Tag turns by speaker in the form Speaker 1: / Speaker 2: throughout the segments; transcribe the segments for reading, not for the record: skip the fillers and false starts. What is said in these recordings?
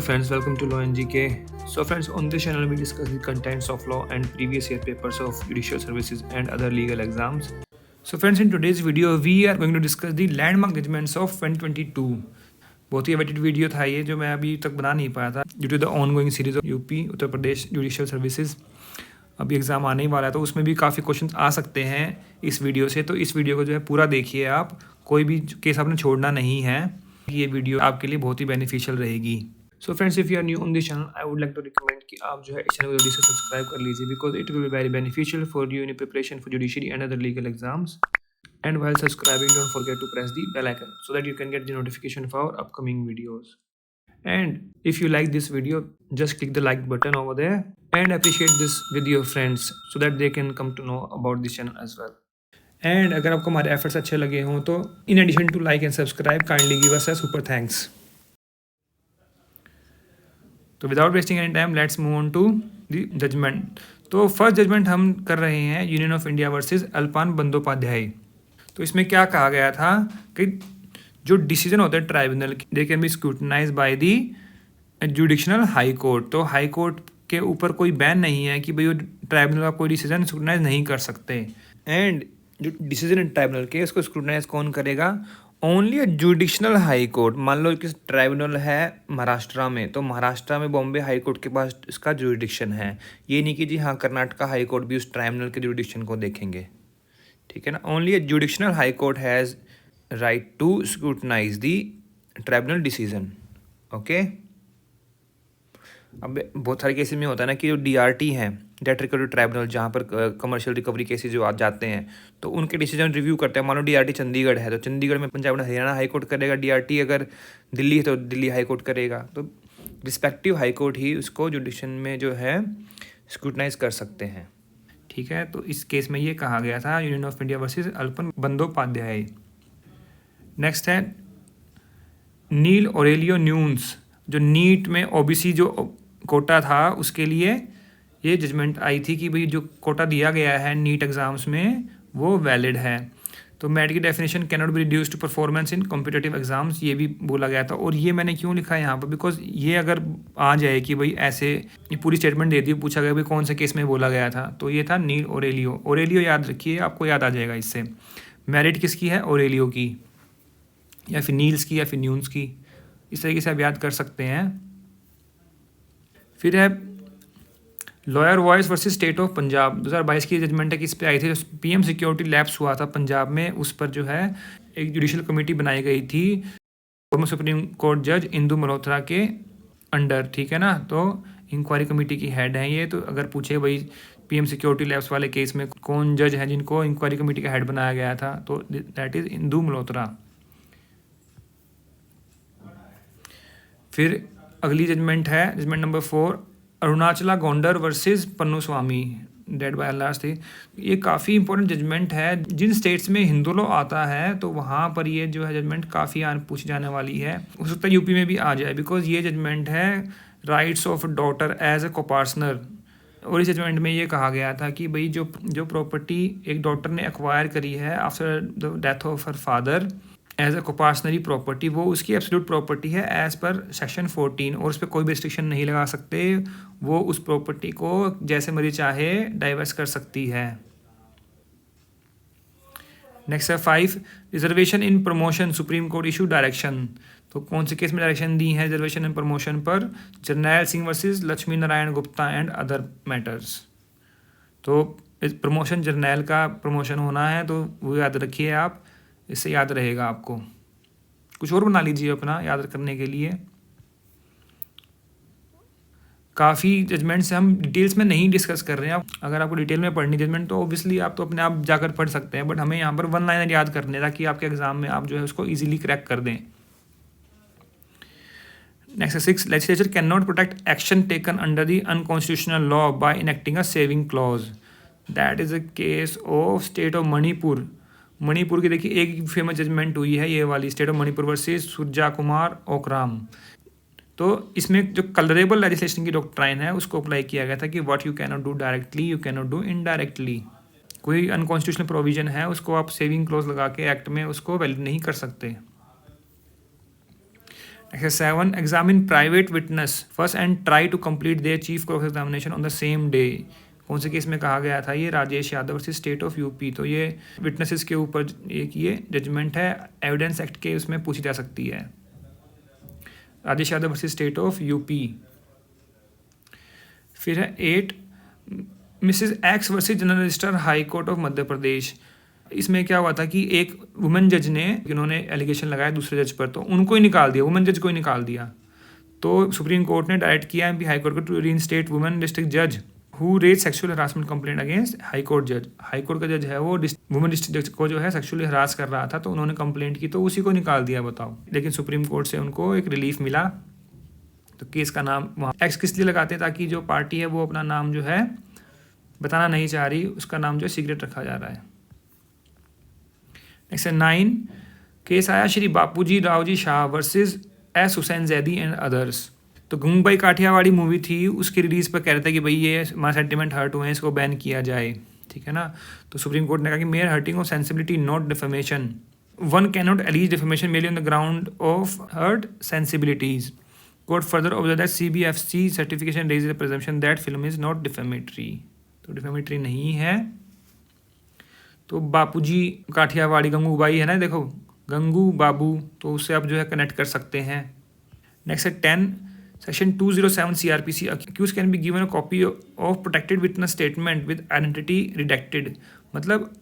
Speaker 1: friends, welcome to Law and GK. So friends, on this channel we discuss the contents of law and previous year papers of judicial services and other legal exams. So friends, in today's video we are going to discuss the landmark judgments of 2022. बहुत ही awaited video था ये, जो मैं अभी तक बना नहीं पाया था due to the ongoing series of UP Uttar Pradesh judicial services. अभी एग्ज़ाम आने ही वाला है तो उसमें भी काफ़ी क्वेश्चन आ सकते हैं इस वीडियो से। तो इस वीडियो को जो है पूरा देखिए आप, कोई भी केस आपने छोड़ना नहीं है। ये वीडियो आपके लिए बहुत ही बेनिफिशियल रहेगी। So friends, if you are new on this channel I would like to recommend कि आप जो है इस चैनल को जल्दी से सब्सक्राइब कर लीजिए, because it will be very beneficial for you in preparation for judiciary and other legal exams. And while subscribing, don't forget to press the bell icon so that you can get the notification for our upcoming videos. And if you like this video, just click the like button over there and appreciate this with your friends so that they can come to know about this channel as well. And अगर आपको हमारे efforts अच्छे लगे हों तो in addition to like and subscribe, kindly give us a super thanks. तो without wasting any time, let's move on to the judgment. तो first judgment हम कर रहे हैं union of India versus Alapan Bandyopadhyay. तो इसमें क्या कहा गया था कि जो डिसीजन होते हैं ट्राइब्यूनल के, they can be scrutinise by the jurisdictional high court. तो हाई कोर्ट के ऊपर कोई बैन नहीं है कि भाई वो ट्राइब्यूनल का कोई डिसीजन स्क्रूटनाइज नहीं कर सकते। एंड जो डिसीजन है ट्राइब्यूनल के, उसको स्क्रूटनाइज कौन करेगा? Only a judicial high court. मान लो कि ट्राइब्यूनल है महाराष्ट्र में, तो महाराष्ट्र में बॉम्बे हाई कोर्ट के पास इसका जुडिक्शन है। ये नहीं कि जी हाँ कर्नाटका हाई कोर्ट भी उस ट्राइब्यूनल के जुडिक्शन को देखेंगे, ठीक है ना। Only a judicial high court has right to scrutinise the tribunal decision. Okay, अब बहुत सारे केसेस में होता है ना कि जो DRT हैं, डेट रिकवरी ट्राइब्यूनल, जहाँ पर कमर्शियल रिकवरी केसेस जो आ जाते हैं तो उनके डिसीजन रिव्यू करते हैं। मान लो DRT चंडीगढ़ है तो चंडीगढ़ में Punjab and Haryana high court करेगा, DRT अगर दिल्ली है तो दिल्ली हाई कोर्ट करेगा। तो रिस्पेक्टिव हाई कोर्ट ही उसको जुडिशन में जो है स्क्रूटनाइज कर सकते हैं, ठीक है। तो इस केस में ये कहा गया था union of India versus Alapan Bandyopadhyay. Next है नील ओरेलियो न्यून्स। जो नीट में OBC जो कोटा था उसके लिए ये जजमेंट आई थी कि भाई जो कोटा दिया गया है नीट एग्ज़ाम्स में वो वैलिड है। तो मेरिट की definition can not be reduce to performance in competitive exams, ये भी बोला गया था। और ये मैंने क्यों लिखा है यहाँ पर, बिकॉज ये अगर आ जाए कि भाई ऐसे ये पूरी स्टेटमेंट दे दी, पूछा गया भाई कौन से केस में बोला गया था, तो ये था नील ओरेलियो। ओरेलियो याद रखिए, आपको याद आ जाएगा इससे। मेरिट किसकी है? ओरेलियो की, या फिर नील्स की, या फिर न्यून्स की, इस तरीके से आप याद कर सकते हैं। फिर है lawyer voice versus state of Punjab. 2022 की जजमेंट है कि इस पर आई थी। PM सिक्योरिटी लैप्स हुआ था पंजाब में, उस पर जो है एक जुडिशियल कमेटी बनाई गई थी फॉर्मर सुप्रीम कोर्ट जज इंदू मल्होत्रा के अंडर, ठीक है ना। तो इंक्वायरी कमेटी की हेड हैं ये। तो अगर पूछे भाई PM सिक्योरिटी लैब्स वाले केस में कौन जज है जिनको इंक्वायरी कमेटी का हेड बनाया गया था, तो दैट इज़ इंदू मल्होत्रा। फिर अगली जजमेंट है judgment number 4, Arunachala Gounder versus Ponnusamy, dead by last थी। ये काफ़ी इंपॉर्टेंट जजमेंट है। जिन स्टेट्स में हिंदू लॉ आता है तो वहाँ पर ये जो है जजमेंट काफ़ी पूछी जाने वाली है। हो सकता है यूपी में भी आ जाए, बिकॉज ये जजमेंट है rights of daughter as a coparcener. और इस जजमेंट में ये कहा गया था कि भाई जो प्रॉपर्टी एक डॉटर ने एक्वायर करी है after the death of her father as a coparcenary property, वो उसकी एब्सोल्यूट प्रॉपर्टी है एज पर सेक्शन 14, और उस पर कोई भी रिस्ट्रिक्शन नहीं लगा सकते। वो उस प्रॉपर्टी को जैसे मर्जी चाहे डाइवर्स कर सकती है। नेक्स्ट है 5, reservation in promotion, supreme court issue direction. तो कौन से केस में डायरेक्शन दी है रिजर्वेशन इन प्रमोशन पर? Jarnail Singh versus Lakshmi Narayan Gupta and other matters. तो प्रमोशन जरनैल का प्रमोशन होना है, तो वो याद रखिए आप, इससे याद रहेगा आपको। कुछ और बना लीजिए अपना याद करने के लिए। काफ़ी जजमेंट्स हम डिटेल्स में नहीं डिस्कस कर रहे हैं। अगर आपको डिटेल में पढ़नी जजमेंट तो ऑब्वियसली आप तो अपने आप जाकर पढ़ सकते हैं, बट हमें यहाँ पर 1 लाइनर याद करने ताकि आपके एग्जाम में आप जो है उसको ईजिली क्रैक कर दें। Next 6, legislature can not protect action taken under the unconstitutional law by enacting a saving clause. That is a case of state of Manipur. Manipur की देखिए एक फेमस जजमेंट हुई है ये वाली, state of Manipur versus Surja Kumar Okram. तो इसमें जो कलरेबल लेजिस्लेशन की डॉक्ट्राइन है उसको अप्लाई किया गया था कि what you can not do directly you can not do indirectly. कोई अनकॉन्स्टिट्यूशनल प्रोविजन है उसको आप सेविंग क्लॉज लगा के एक्ट में उसको वैलिड नहीं कर सकते। 7 examine private witness first and try to complete their chief cross examination on the same day. कौन से केस में कहा गया था ये? Rajesh Yadav versus state of UP. तो ये विटनेसेस के ऊपर एक ये जजमेंट है, एविडेंस एक्ट के उसमें पूछी जा सकती है। Rajesh Yadav versus state of UP. फिर है 8 Mrs X versus general registrar high court of Madhya Pradesh. इसमें क्या हुआ था कि एक वुमेन जज ने, इन्होंने एलिगेशन लगाया दूसरे जज पर, तो उनको ही निकाल दिया, वुमेन जज को ही निकाल दिया। तो सुप्रीम कोर्ट ने डायरेक्ट किया एमपी हाई कोर्ट को टू रीइंस्टेट वुमेन डिस्ट्रिक्ट जज who raise sexual harassment complaint against high court जज। हाई कोर्ट का जज है वो वुमेन डिस्ट्रिक्ट जज को जो है सेक्सुअली हरास कर रहा था, तो उन्होंने कंप्लेंट की, तो उसी को निकाल दिया। बताओ, लेकिन सुप्रीम कोर्ट से उनको एक रिलीफ मिला। तो केस का नाम वहाँ एक्स किस लिए लगाते हैं? ताकि जो पार्टी है वो अपना नाम जो है बताना नहीं चाह रही, उसका नाम जो है सीक्रेट रखा जा रहा है। नेक्स्ट है 9 केस आया Shri Bapuji Raoji Shah versus S Hussain Zaidi and others. तो गंगूबाई काठियावाड़ी मूवी थी, उसकी रिलीज पर कह रहे थे कि भाई ये हमारा सेंटिमेंट हर्ट हुए हैं, इसको बैन किया जाए, ठीक है ना। तो सुप्रीम कोर्ट ने कहा कि mere hurting of sensibility not defamation, one can not allege defamation merely on the ground of hurt sensibilities. Court further observe that CBFC certification raises the presumption that film is not defamatory. तो defamatory नहीं है। तो बापूजी काठियावाड़ी गंगूबाई है ना, देखो गंगू बाबू, तो उससे आप जो है कनेक्ट कर सकते हैं। नेक्स्ट है 10 section 207 CRPC accused can be given a copy of protected witness statement with identity redacted. मतलब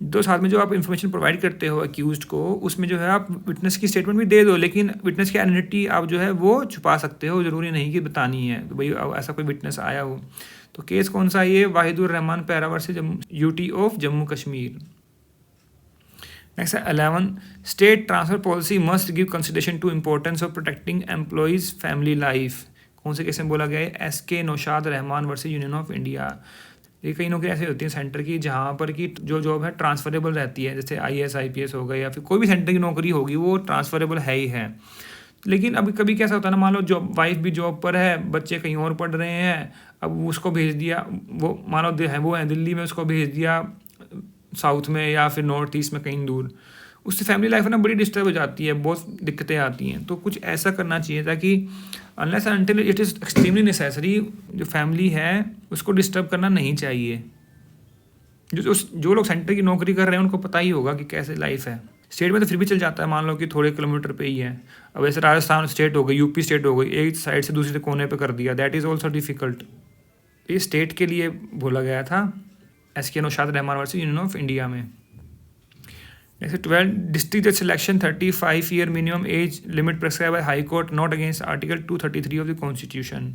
Speaker 1: दो साथ में जो आप इन्फॉर्मेशन प्रोवाइड करते हो अक्यूज्ड को, उसमें जो है आप विटनेस की स्टेटमेंट भी दे दो, लेकिन विटनेस की आइडेंटिटी आप जो है वो छुपा सकते हो, ज़रूरी नहीं कि बतानी है। तो भाई ऐसा कोई विटनेस आया हो। तो केस कौन सा? ये वाहिदुर रहमान पैरावर से UT of Jammu Kashmir. Next है 11 state transfer policy must give consideration to importance of protecting employees family life. कौन से केस में बोला गया है? SK Naushad Rahman versus union of India. ये कई नौकरी ऐसी होती हैं सेंटर की जहाँ पर की जो जॉब है ट्रांसफरेबल रहती है, जैसे IAS IPS हो गई या फिर कोई भी सेंटर की नौकरी होगी वो ट्रांसफरेबल है ही है। लेकिन अभी कभी कैसा होता है ना, मान लो जॉब वाइफ भी जॉब पर है, बच्चे कहीं और पढ़ रहे हैं, अब उसको भेज दिया, वो मान लो वो है दिल्ली में, उसको भेज दिया साउथ में या फिर नॉर्थ ईस्ट में कहीं दूर, उससे फैमिली लाइफ ना बड़ी डिस्टर्ब हो जाती है, बहुत दिक्कतें आती हैं। तो कुछ ऐसा करना चाहिए ताकि unless until it is extremely necessary, जो फैमिली है उसको डिस्टर्ब करना नहीं चाहिए। जो लोग सेंटर की नौकरी कर रहे हैं उनको पता ही होगा कि कैसे लाइफ है। स्टेट में तो फिर भी चल जाता है, मान लो कि थोड़े किलोमीटर पे ही है। अब ऐसे राजस्थान स्टेट हो गई, UP स्टेट हो गई, एक साइड से दूसरे कोने पे कर दिया, दैट इज़ ऑल्सो डिफिकल्ट। ये स्टेट के लिए बोला गया था SK Naushad Rahman versus union of India में। नेक्स्ट 12 डिस्ट्रिक्ट जज selection 35 year minimum age limit prescribe by high court not against article 233 of the constitution.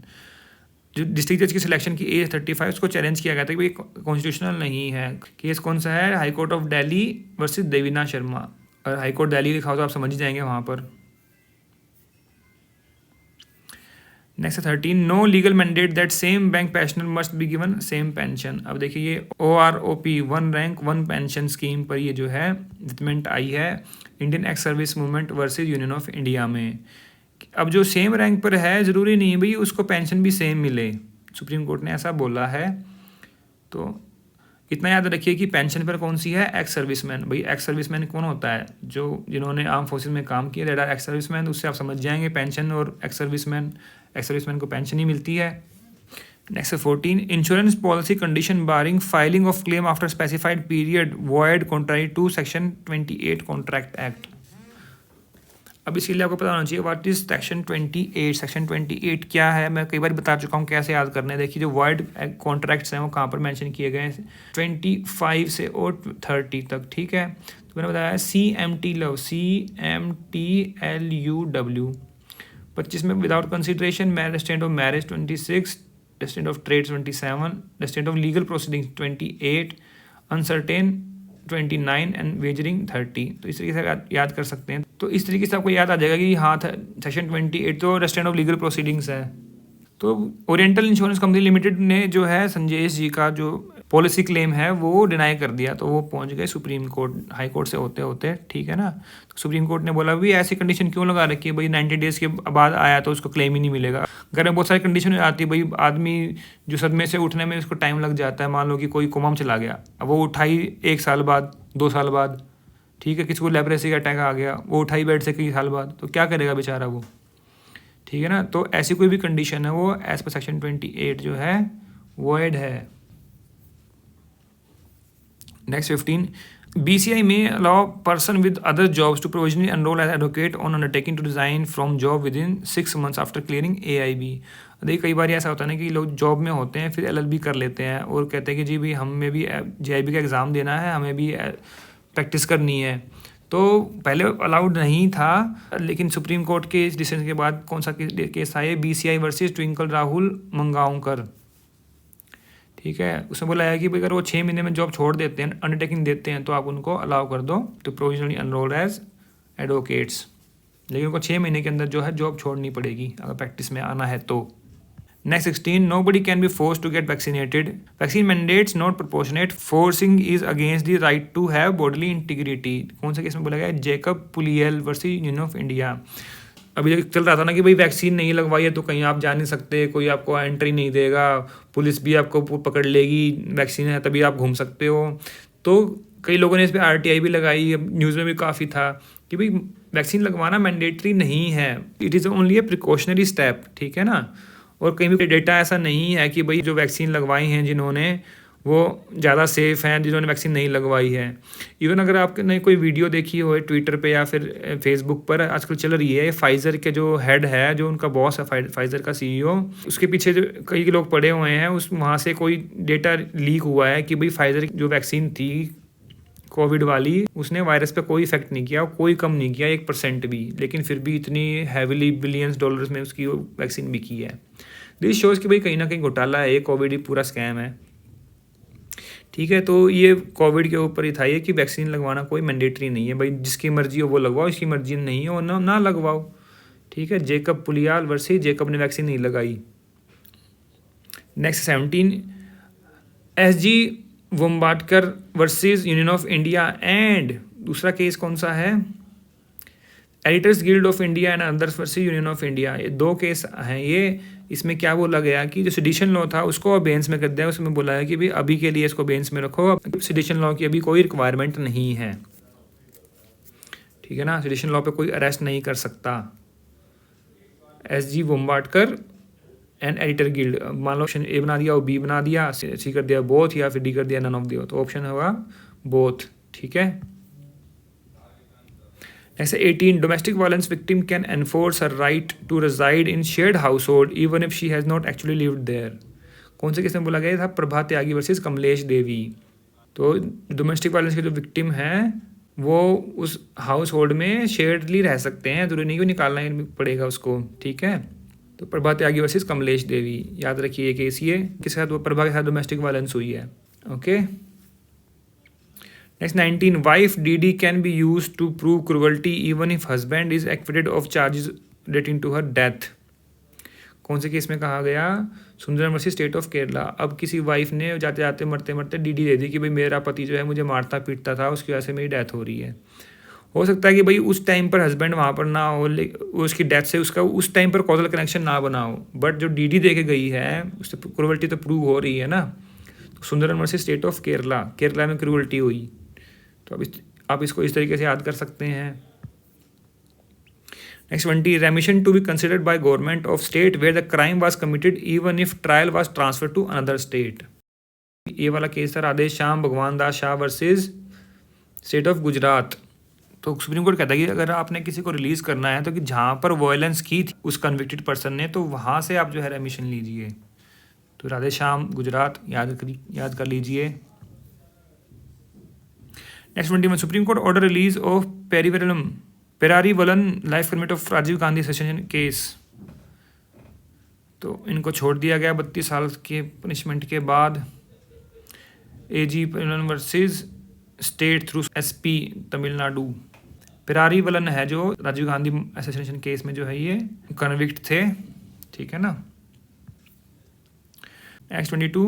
Speaker 1: जो डिस्ट्रिक्ट जज की सिलेक्शन की एज 35, उसको चैलेंज किया गया था कि भाई कॉन्स्टिट्यूशनल नहीं है। केस कौन सा है? High court of Delhi versus Devina Sharma. और हाई कोर्ट दिल्ली लिखा हो तो आप समझ ही जाएंगे वहाँ पर। Next 13 no legal mandate that same bank pensioner must be given same pension. अब देखिए ये OROP 1 रैंक 1 पेंशन स्कीम पर ये जो है जजमेंट आई है Indian ex service movement versus union of India में। अब जो सेम रैंक पर है ज़रूरी नहीं भाई उसको पेंशन भी सेम मिले, सुप्रीम कोर्ट ने ऐसा बोला है। तो इतना याद रखिए कि पेंशन पर कौन सी है? Ex serviceman. भाई एक्स सर्विसमैन कौन होता है? जो जिन्होंने आर्म फोर्सेज में काम किया, दैट आर एक्स सर्विसमैन। उससे आप समझ जाएंगे पेंशन और एक्स सर्विसमैन को पेंशन ही मिलती है। Next 14 insurance policy condition barring filing of claim after specified period void contrary to section 28 contract act. अब इसके लिए आपको पता होना चाहिए व्हाट इज सेक्शन 28। सेक्शन 28 क्या है? मैं कई बार बता चुका हूँ कैसे याद करना है। देखिए जो वॉइड कॉन्ट्रैक्ट्स हैं वो कहाँ पर मेंशन किए गए हैं, 25 से और 30 तक, ठीक है। तो मैंने बताया CMT लव, CMTLUW 25 में without consideration, restraint of marriage 26, restraint of trade 27, restraint of legal proceeding 28, uncertain 29 and wagering 30। तो इस तरीके से याद कर सकते हैं। तो इस तरीके से आपको याद आ जाएगा कि हाँ सेक्शन 28 तो रेस्टेंट ऑफ लीगल प्रोसीडिंग्स है। तो ओरिएंटल इंश्योरेंस कंपनी लिमिटेड ने जो है संजेश जी का जो पॉलिसी क्लेम है वो डिनाई कर दिया, तो वो पहुंच गए सुप्रीम कोर्ट, हाई कोर्ट से होते होते, ठीक है ना। तो सुप्रीम कोर्ट ने बोला भी ऐसी कंडीशन क्यों लगा रखी है भाई, 90 डेज़ के बाद आया तो उसको क्लेम ही नहीं मिलेगा। घर में बहुत सारी कंडीशन आती है भाई, आदमी जो सदमे से उठने में उसको टाइम लग जाता है, मान लो कि कोई कोमा में चला गया, अब वो उठाई 1 साल बाद 2 साल बाद, ठीक है। किसी को लेप्रेसी का अटैक आ गया, वो उठाई बेड से कई साल बाद, तो क्या करेगा बेचारा वो। ठीक है ना। तो ऐसी कोई भी कंडीशन है वो एज पर सेक्शन 28 जो है वॉइड है। नेक्स्ट 15, BCI में allow person with other jobs to provisionally enrol as advocate on undertaking to resign from job with in 6 months after clearing AIB। देखिए कई बार ऐसा होता है ना कि लोग जॉब में होते हैं फिर LLB कर लेते हैं और कहते हैं कि जी भाई हमें भी JIB का एग्ज़ाम देना है, हमें भी प्रैक्टिस करनी है। तो पहले अलाउड नहीं था, लेकिन सुप्रीम कोर्ट के इस डिसीजन के बाद कौन सा केस आया, BCI वर्सेस ट्विंकल राहुल मंगाऊंकर। ठीक है, उसमें बोला है कि भाई अगर वो 6 महीने में जॉब छोड़ देते हैं, अंडरटेकिंग देते हैं, तो आप उनको अलाउ कर दो to provisionally enrol as advocates, लेकिन उनको 6 महीने के अंदर जो है जॉब छोड़नी पड़ेगी अगर प्रैक्टिस में आना है तो। Next 16, nobody can be forced to get vaccinated. Vaccine mandates not proportionate. Forcing is against the right to have bodily integrity. कौन सा केस में बोला गया है, Jacob Puliyel versus union of India. अभी चल रहा था ना कि भाई वैक्सीन नहीं लगवाई है तो कहीं आप जा नहीं सकते, कोई आपको एंट्री नहीं देगा, पुलिस भी आपको पकड़ लेगी, वैक्सीन है तभी आप घूम सकते हो। तो कई लोगों ने इस पर RTI भी लगाई, न्यूज़ में भी काफ़ी था कि भाई वैक्सीन लगवाना मैंडेटरी नहीं है, it is only A precautionary step. ठीक है ना। और कहीं भी डेटा ऐसा नहीं है कि भाई जो वैक्सीन लगवाई हैं जिन्होंने वो ज़्यादा सेफ़ हैं जिन्होंने वैक्सीन नहीं लगवाई है। इवन अगर आपने कोई वीडियो देखी हो ट्विटर पे या फिर फेसबुक पर आजकल चल रही है, फाइज़र के जो हेड है, जो उनका बॉस है फाइज़र का CEO, उसके पीछे जो कई लोग पड़े हुए हैं, उस वहाँ से कोई डेटा लीक हुआ है कि भाई फाइज़र जो वैक्सीन थी कोविड वाली, उसने वायरस पे कोई इफेक्ट नहीं किया, कोई कम नहीं किया 1% भी, लेकिन फिर भी इतनी हैविली बिलियंस डॉलर्स में उसकी वैक्सीन बिकी है। दिस शोज़ कि भाई कहीं ना कहीं घोटाला है, कोविड ही पूरा स्कैम है। ठीक है, तो ये कोविड के ऊपर ही था ये कि वैक्सीन लगवाना कोई मैंडेटरी नहीं है, भाई जिसकी मर्जी हो वो लगवाओ, इसकी मर्जी नहीं हो ना लगवाओ। ठीक है, जेकब पुलियाल वर्सेस जेकब ने वैक्सीन नहीं लगाई। Next 17, SG Vombatkere versus union of India and दूसरा केस कौन सा है, editors guild of India and others versus union of India. ये 2 केस हैं ये। इसमें क्या बोला गया कि जो सेडिशन लॉ था उसको बेंच में कर दिया, उसमें बोला है कि भाई अभी के लिए इसको बेंच में रखो, सेडिशन लॉ की अभी कोई रिक्वायरमेंट नहीं है। ठीक है ना, सेडिशन लॉ पे कोई अरेस्ट नहीं कर सकता। SG वोम्बाटकर एंड एडिटर गिल्ड, मान लो ऑप्शन A बना दिया और B बना दिया, C कर दिया बोथ, या फिर D कर दिया नन ऑफ द, तो ऑप्शन होगा बोथ। ठीक है। Next 18, domestic violence victim can enforce her right to reside in shared household even if she has not actually lived there. कौन से केस में बोला गया था, प्रभा त्यागी वर्सेस कमलेश देवी। तो डोमेस्टिक वायलेंस के जो विक्टिम हैं वो उस हाउस होल्ड में शेयरली रह सकते हैं, जरूरी नहीं कि निकालना पड़ेगा उसको। ठीक है, तो प्रभा त्यागी वर्सेस कमलेश देवी, याद रखिए ये केस, ये किसके साथ, वो प्रभा के साथ डोमेस्टिक वायलेंस हुई है। Okay. Next 19, wife DD can be use to prove cruelty even if husband is acquitted of charges relating to her death. कौन से केस में कहा गया, Sundaram versus state of Kerala. अब किसी वाइफ ने जाते जाते मरते मरते DD दे दी कि भाई मेरा पति जो है मुझे मारता पीटता था, उसकी वजह से मेरी डेथ हो रही है। हो सकता है कि भाई उस टाइम पर हस्बैंड वहाँ पर ना हो, उसकी डेथ से उसका उस टाइम पर कॉजल कनेक्शन ना बना हो, बट जो DD दे के गई है उससे क्रूअल्टी तो प्रूव हो रही है ना। तो Sundaram versus state of Kerala, Kerala में क्रूअल्टी हुई। तो अब आप इसको इस तरीके से याद कर सकते हैं। Next 20, remission to be considered by government of state where the crime was committed even if trial was transfer to another state. ये वाला केस था Radhe Shyam Bhagwan Das Shah versus state of Gujarat. तो सुप्रीम कोर्ट कहता है कि अगर आपने किसी को रिलीज करना है तो कि जहाँ पर वायलेंस की थी उस कन्विक्टेड पर्सन ने, तो वहाँ से आप जो है रेमिशन लीजिए। तो राधे श्याम गुजरात याद कर लीजिए। Next 21, supreme court order release of Perarivalan life permit of Rajiv Gandhi session case. तो इनको छोड़ दिया गया 32 साल के पनिशमेंट के बाद। AG versus state through SP Tamil Nadu. Perarivalan है जो राजीव गांधी असोसिएशन केस में जो है ये कन्विक्ट थे। ठीक है ना। नेक्स्ट 22,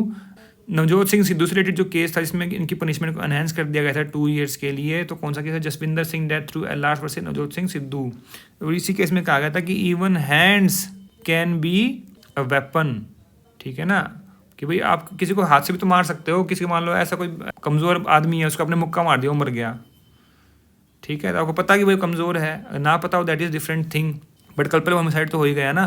Speaker 1: नवजोत सिंह सिद्धू से रिलेटेड जो केस था जिसमें इनकी पनिशमेंट को एनहेंस कर दिया गया था 2 years के लिए। तो कौन सा केस है, Jaswinder Singh death through LR versus Navjot Singh Sidhu. और इसी केस में कहा गया था कि even hands can be a weapon. ठीक है ना, कि भाई आप किसी को हाथ से भी तो मार सकते हो, किसी को मान लो ऐसा कोई कमज़ोर आदमी है उसको आपने मुक्का मार दिया, वो मर गया। ठीक है, तो आपको पता कि भाई कमज़ोर है, ना पता हो that is different thing. But culpable homicide तो हो ही गया ना।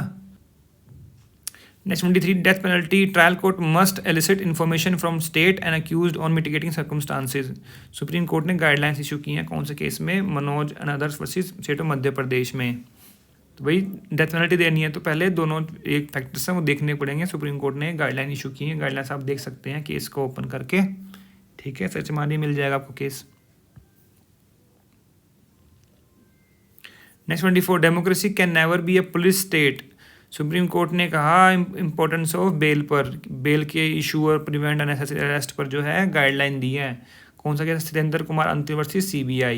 Speaker 1: Next 23, death penalty trial court must elicit information from state and accused on mitigating circumstances. Supreme court ने गाइडलाइंस इशू की हैं कौन से केस में, Manoj and others versus state of Madhya Pradesh में। तो भाई डेथ पेनल्टी देनी है तो पहले दोनों एक फैक्टर्स हैं वो देखने पड़ेंगे। सुप्रीम कोर्ट ने गाइडलाइन इशू की है, गाइडलाइंस आप देख सकते हैं केस को ओपन करके, ठीक है, सर्च मारिए मिल जाएगा आपको case. Next 24, democracy can never be a police state. Supreme court ने कहा इंपॉर्टेंस ऑफ बेल पर, बेल के इशू और प्रिवेंट अननेसेसरी अरेस्ट पर जो है गाइडलाइन दी है। कौन सा केस, सुरेंद्र कुमार अंतर्वर्ती CBI।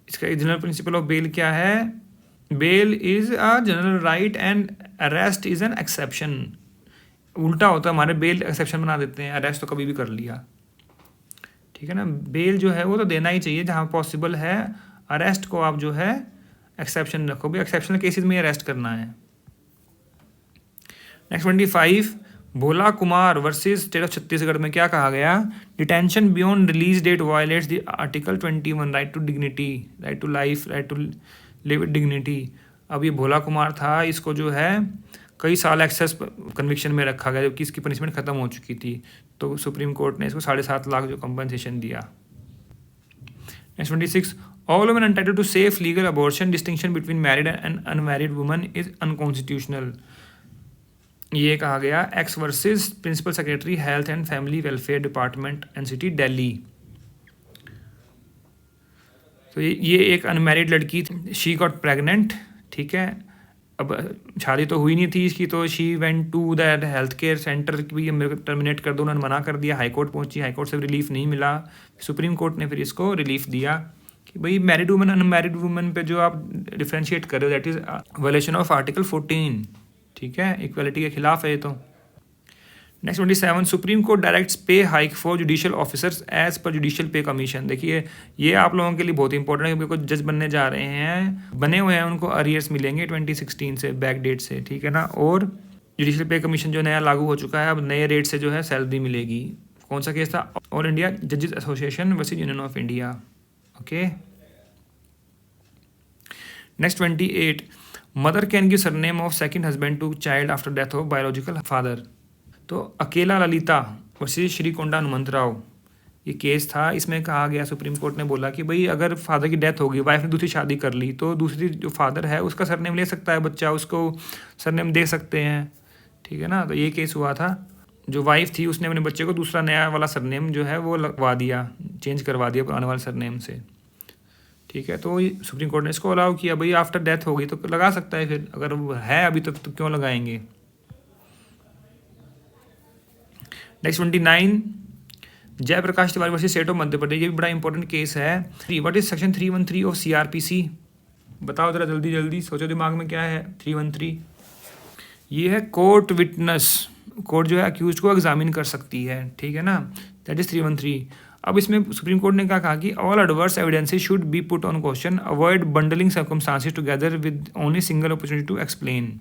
Speaker 1: इसका जनरल प्रिंसिपल ऑफ बेल क्या है, bail is a general right and arrest is an exception. उल्टा होता है हमारे, बेल एक्सेप्शन बना देते हैं, अरेस्ट तो कभी भी कर लिया, ठीक है ना। बेल जो है वो तो देना ही चाहिए जहाँ पॉसिबल है, अरेस्ट को आप जो है एक्सेप्शन रखो, भी एक्सेप्शनल केसेस में अरेस्ट करना है। Next 25, Bhola Kumar versus state of Chhattisgarh में क्या कहा गया, detention beyond release date violates the article 21, right to dignity, right to life, right to live with dignity. अब ये भोला कुमार था, इसको जो है कई साल एक्सेस कन्विक्शन में रखा गया जबकि इसकी पनिशमेंट खत्म हो चुकी थी, तो सुप्रीम कोर्ट ने इसको 7.5 लाख जो कंपनसेशन दिया। Next 26, all women entitled to safe legal abortion, distinction between married and unmarried woman is unconstitutional. ये कहा गया X versus principal secretary health and family welfare department NCT Delhi. तो ये एक अनमैरिड लड़की थी, शी गॉट प्रेग्नेंट, ठीक है, अब शादी तो हुई नहीं थी इसकी, तो she went to that health care centre कि भाई मेरे को टर्मिनेट कर दो, उन्होंने मना कर दिया, हाई कोर्ट पहुंची, हाई कोर्ट से रिलीफ नहीं मिला, सुप्रीम कोर्ट ने फिर इसको रिलीफ दिया कि भाई मैरिड वुमेन अनमैरिड वुमेन पे जो आप डिफ्रेंशिएट कर रहे हो that is violation of article 14, ठीक है, इक्वलिटी के खिलाफ है ये तो। Next 27, supreme court directs pay hike for judicial officers as per judicial pay commission. देखिए ये आप लोगों के लिए बहुत इंपॉर्टेंट है क्योंकि कुछ जज बनने जा रहे हैं, बने हुए हैं, उनको अरियर्स मिलेंगे 2016 से, बैक डेट से, ठीक है ना। और जुडिशियल पे कमीशन जो नया लागू हो चुका है, अब नए रेट से जो है सैलरी मिलेगी। कौन सा केस था, ऑल इंडिया जजेस association versus union of India, okay. Next 28, mother can give surname of second husband to child after death of biological father. तो अकेला ललिता वर्सेस श्रीकोंडा हनुमंतराव ये केस था, इसमें कहा गया सुप्रीम कोर्ट ने बोला कि भाई अगर फादर की डेथ हो गई, वाइफ ने दूसरी शादी कर ली, तो दूसरी जो फादर है उसका सरनेम ले सकता है बच्चा, उसको सरनेम दे सकते हैं, ठीक है ना। तो ये केस हुआ था, जो वाइफ थी उसने अपने बच्चे को दूसरा नया वाला सरनेम जो है वो लगवा दिया, चेंज करवा दिया पुराने वाले सरनेम से, ठीक है। तो सुप्रीम कोर्ट ने इसको अलाउ किया, भाई आफ्टर डेथ हो गई तो लगा सकता है, फिर अगर वो है अभी तक तो क्यों लगाएंगे। Next 29, Jaiprakash Tiwari versus state of Madhya Pradesh, ये भी बड़ा इंपॉर्टेंट केस है। What is section 313 of CRPC, बताओ जरा जल्दी जल्दी, सोचो दिमाग में क्या है 313। ये है कोर्ट विटनेस, कोर्ट जो है अक्यूज को एग्जामिन कर सकती है, ठीक है ना, दैट इज 313। अब इसमें सुप्रीम कोर्ट ने क्या कहा कि all adverse evidences should be put on question, avoid bundling circumstances together with only single opportunity to explain.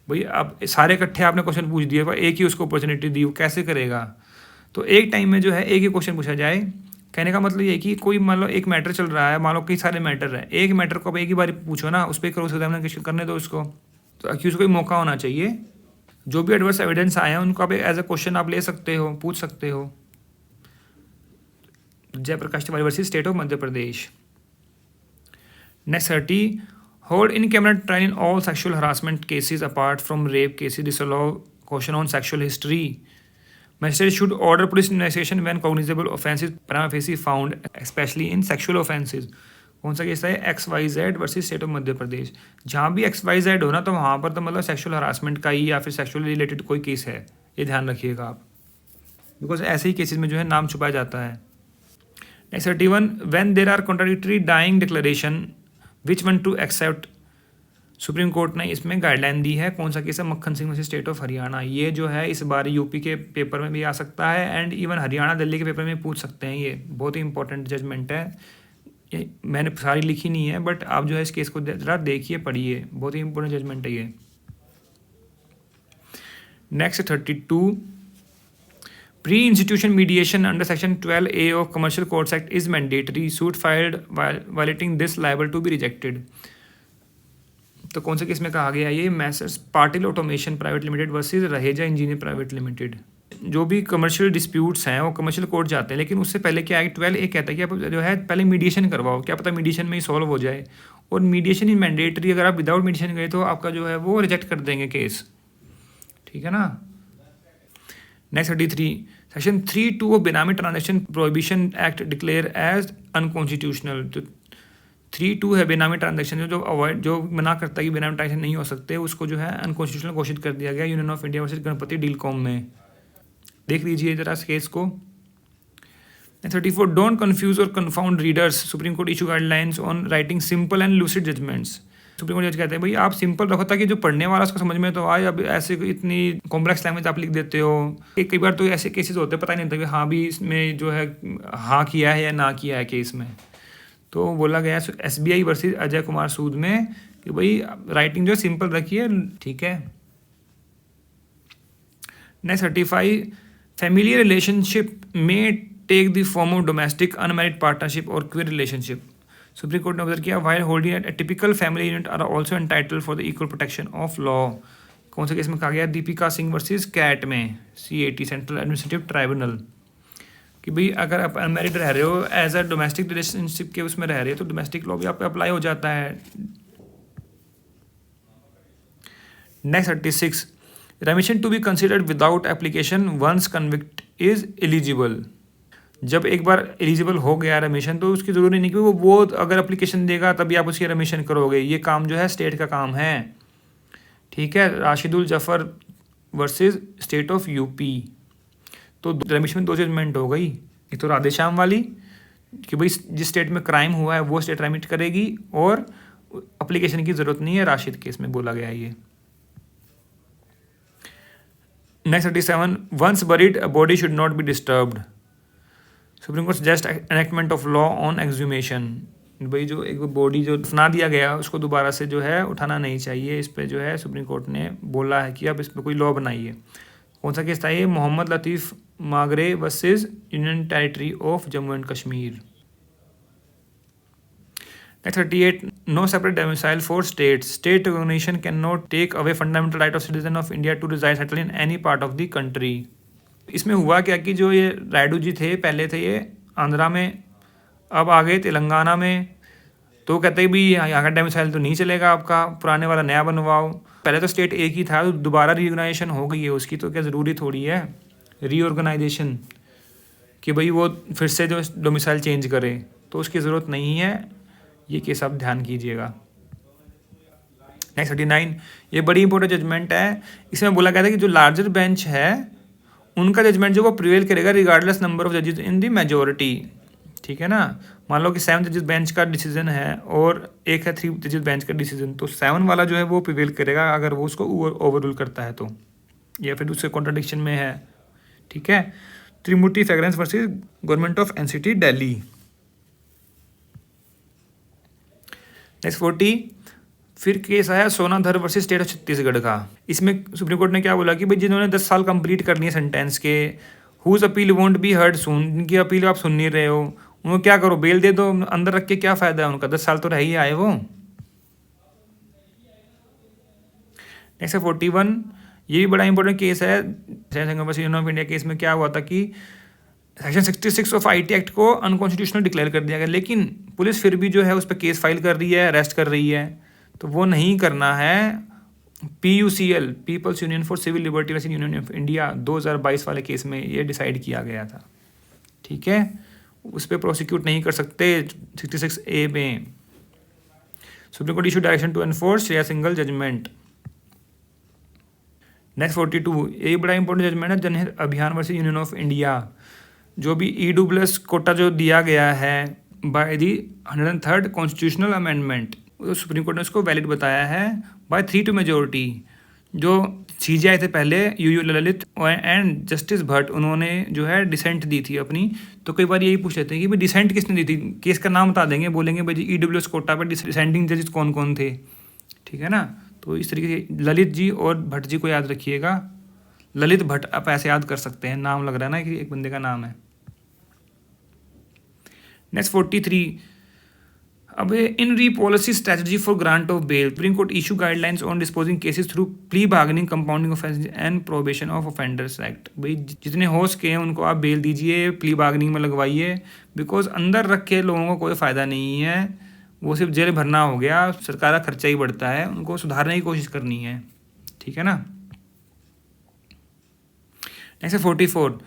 Speaker 1: भाई अब सारे इकट्ठे आपने क्वेश्चन पूछ दिए, एक ही उसको अपॉर्चुनिटी दी, वो कैसे करेगा। तो एक टाइम में जो है एक ही क्वेश्चन पूछा जाए, कहने का मतलब ये है कि कोई मान लो एक मैटर चल रहा है, मान लो कई सारे मैटर है, एक मैटर को आप एक ही बार पूछो ना, उस पर करो एग्जामिनेशन करने दो उसको, तो अक्यूज को मौका होना चाहिए। जो भी एडवर्स एविडेंस आए हैं उनको आप एज अ क्वेश्चन आप ले सकते हो, पूछ सकते हो। Jayprakash Tiwari versus state of Madhya Pradesh. Next 30, hold in camera trial in all sexual harassment cases apart from rape cases, disallow question on sexual history. Magistrate should order police investigation when cognizable offences prima facie found, especially in sexual offences। कौन सा case है, XYZ versus state of Madhya प्रदेश। जहाँ भी XYZ हो ना तो वहाँ पर तो मतलब सेक्सुअल हरासमेंट का ही या फिर सेक्सुअल रिलेटेड कोई केस है, ये ध्यान रखिएगा आप, बिकॉज ऐसे ही केसेस में जो है नाम छुपाया जाता है। Next 31, when there are contradictory dying declaration which one to accept. Supreme court ने इसमें गाइडलाइन दी है, कौन सा केस है, मक्खन Singh versus state of Haryana. ये जो है इस बार यूपी के पेपर में भी आ सकता है एंड इवन हरियाणा दिल्ली के पेपर में पूछ सकते हैं, ये बहुत ही इंपॉर्टेंट जजमेंट है। ये मैंने सारी लिखी नहीं है बट आप जो है इस केस को जरा देखिए, पढ़िए, बहुत ही इंपॉर्टेंट जजमेंट है ये। Next 32, pre institution mediation under section 12A of commercial courts act is mandatory, suit filed violating this liable to be rejected. तो कौन से केस में कहा गया ये, messrs Patil automation private limited versus Raheja engineer private limited. जो भी कमर्शियल डिस्प्यूट्स हैं वो कमर्शियल कोर्ट जाते हैं, लेकिन उससे पहले क्या है 12 एक कहता है कि आप जो है पहले मीडिएशन करवाओ, क्या पता मीडिएशन में ही सॉल्व हो जाए। और मीडिएशन इज मैंडेटरी, अगर आप विदाउट मीडिएशन गए तो आपका जो है वो रिजेक्ट कर देंगे केस, ठीक है ना। Next 33 section 3(2) of Benami transaction prohibition act declare as unconstitutional. तो 3(2) है बेनामी ट्रांजेक्शन जो अवॉइड जो मना करता है कि बेनामी ट्रांजेक्शन नहीं हो सकते, उसको जो है अनकॉन्स्टिट्यूशनल घोषित कर दिया गया union of India versus Ganpati Dealcom में। देख लीजिए जरा इस केस को। 34 डोंट कंफ्यूज और confound readers, supreme court issue guidelines on writing simple and lucid judgments. Supreme court जज कहते हैं भाई आप सिंपल रखो ताकि जो पढ़ने वाला उसको समझ में तो आए, अब ऐसे इतनी कॉम्प्लेक्स लैंग्वेज आप लिख देते हो। कई बार तो ऐसे केसेस होते हैं पता ही नहीं होता कि हाँ भी इसमें जो है हाँ किया है या ना किया है केस में। तो बोला गया SBI वर्सेस अजय कुमार सूद में कि भाई राइटिंग जो सिंपल रखिए, ठीक है। नेक्स्ट 35 फैमिलियर रिलेशनशिप में take the form of domestic unmarried partnership और क्वियर रिलेशनशिप। सुप्रीम कोर्ट ने ऑब्जर्व किया while holding a typical family unit are also entitled for the equal protection of law. कौन से case में कहा गया, Deepika Singh versus CAT में, CAT सेंट्रल एडमिनिस्ट्रेटिव ट्राइब्यूनल, कि भाई अगर आप अनमैरिड रह रहे हो एज अ डोमेस्टिक रिलेशनशिप के उसमें रह रहे हो तो डोमेस्टिक लॉ भी आप पे अप्लाई हो जाता है। Next 36 remission to be considered without application once convict is eligible. जब एक बार एलिजिबल हो गया रेमिशन तो उसकी ज़रूरी नहीं कि वो अगर एप्लीकेशन देगा तभी आप उसकी रेमिशन करोगे, ये काम जो है स्टेट का काम है, ठीक है। Rashidul Zafar versus state of UP, तो रेमिशन में 2 जजमेंट हो गई, एक तो राधेश्याम वाली कि भाई जिस स्टेट में क्राइम हुआ है वो स्टेट रेमिट करेगी और एप्लीकेशन की ज़रूरत नहीं है, राशिद केस में बोला गया है ये। Next 37 once buried body should not be disturbed. Supreme court suggest enactment of law on exhumation. भाई जो एक बॉडी जो दफना दिया गया उसको दोबारा से जो है उठाना नहीं चाहिए, इस पे जो है सुप्रीम कोर्ट ने बोला है कि आप इस पर कोई लॉ बनाइए। कौन सा केस था ये, Mohammad Latief Magrey versus union territory of Jammu and Kashmir. Next 38 no separate domicile for states, state recognition can not take away fundamental right of citizen of India to reside settle in any part of the country. इसमें हुआ क्या कि जो ये रायडू जी थे पहले थे ये आंध्रा में, अब आ गए तेलंगाना में, तो कहते हैं भी यहाँ का डोमिसाइल तो नहीं चलेगा आपका, पुराने वाला नया बनवाओ। पहले तो स्टेट एक ही था, दोबारा रीऑर्गेनाइजेशन हो गई है उसकी, तो क्या ज़रूरी थोड़ी है रीऑर्गेनाइजेशन कि भाई वो फिर से जो डोमिसाइल चेंज करे, तो उसकी ज़रूरत नहीं है। ये केस आप ध्यान कीजिएगा। नेक्स्ट 39 ये बड़ी इंपॉर्टेंट जजमेंट है, इसमें बोला गया था कि जो लार्जर बेंच है उनका जजमेंट जो वो प्रिवेल करेगा रिगार्डलेस नंबर ऑफ जजेस इन दी मेजोरिटी, ठीक है ना। मान लो कि 7 जजेस बेंच का डिसीजन है और एक है 3 जजेस बेंच का डिसीजन, तो 7 वाला जो है वो प्रिवेल करेगा अगर वो उसको ओवर रूल करता है तो, या फिर उससे कॉन्ट्राडिक्शन में है, ठीक है। Trimurti fragrance versus government of NCT Delhi. Next 40 फिर केस आया Sonadhar versus state of Chhattisgarh का। इसमें सुप्रीम कोर्ट ने क्या बोला कि भाई जिन्होंने 10 साल कंप्लीट करनी है सेंटेंस के, whose appeal won't be heard soon, जिनकी अपील आप सुन नहीं रहे हो उनको क्या करो, बेल दे दो, अंदर रख के क्या फ़ायदा है उनका, 10 साल तो रह ही आए वो। नेक्स्ट 41 ये भी बड़ा इंपॉर्टेंट केस है यूनियन ऑफ इंडिया केस में। क्या हुआ था कि सेक्शन 66 ऑफ IT एक्ट को अनकॉन्स्टिट्यूशनल डिक्लेयर कर दिया गया, लेकिन पुलिस फिर भी जो है उस पर केस फाइल कर रही है, अरेस्ट कर रही है, तो वो नहीं करना है। PUCL people's union for civil liberty versus union of India 2022 वाले केस में ये डिसाइड किया गया था, ठीक है। उस पर प्रोसिक्यूट नहीं कर सकते 66A में। Supreme court issue direction to enforce या सिंगल जजमेंट। नेक्स्ट 42 ये बड़ा इंपॉर्टेंट जजमेंट है, जनहित अभियान वर्सेस यूनियन ऑफ इंडिया। जो भी EWS कोटा जो दिया गया है by the 103rd constitutional amendment, supreme court ने उसको वैलिड बताया है बाय 3-2 मेजोरिटी। जो CJI थे पहले UU Lalit and justice Bhatt, उन्होंने जो है डिसेंट दी थी अपनी, तो कई बार यही पूछ लेते हैं कि भाई डिसेंट किसने दी थी, केस का नाम बता देंगे, बोलेंगे भाई EWS कोटा पर डिसेंटिंग जजेस कौन कौन थे, ठीक है ना। तो इस तरीके से ललित जी और भट्ट जी को याद रखिएगा। ललित भट्ट आप ऐसे याद कर सकते हैं, नाम लग रहा है ना कि एक बंदे का नाम है। नेक्स्ट 43 अब in re policy strategy for grant of bail, supreme court issue guidelines on disposing cases through plea bargaining, compounding offence and probation of offenders act. भाई जितने हो सके उनको आप बेल दीजिए, प्ली बार्गेनिंग में लगवाइए, बिकॉज अंदर रखे लोगों को कोई फ़ायदा नहीं है, वो सिर्फ जेल भरना हो गया, सरकार का खर्चा ही बढ़ता है, उनको सुधारने की कोशिश करनी है, ठीक है ना। Next 44,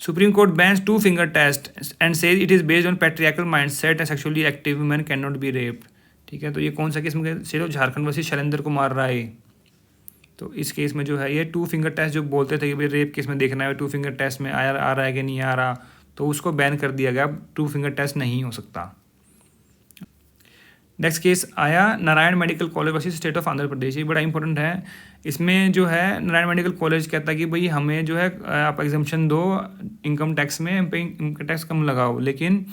Speaker 1: Supreme Court bans two finger test and says it is based on patriarchal mindset and sexually active women cannot be raped। ठीक है, तो ये कौन सा केस में से झारखंड वर्सेस शैलेंद्र कुमार राय। तो इस केस में जो है ये टू फिंगर टेस्ट जो बोलते थे कि भाई रेप केस में देखना है टू फिंगर टेस्ट में आ रहा है कि नहीं आ रहा, तो उसको बैन कर दिया गया, अब टू फिंगर टेस्ट नहीं हो सकता। नेक्स्ट केस आया Narayana medical college versus state of Andhra Pradesh. ये बड़ा इंपॉर्टेंट है। इसमें जो है नारायण मेडिकल कॉलेज कहता है कि भाई हमें जो है आप एग्जम्पशन दो इनकम टैक्स में, इनकम टैक्स कम लगाओ, लेकिन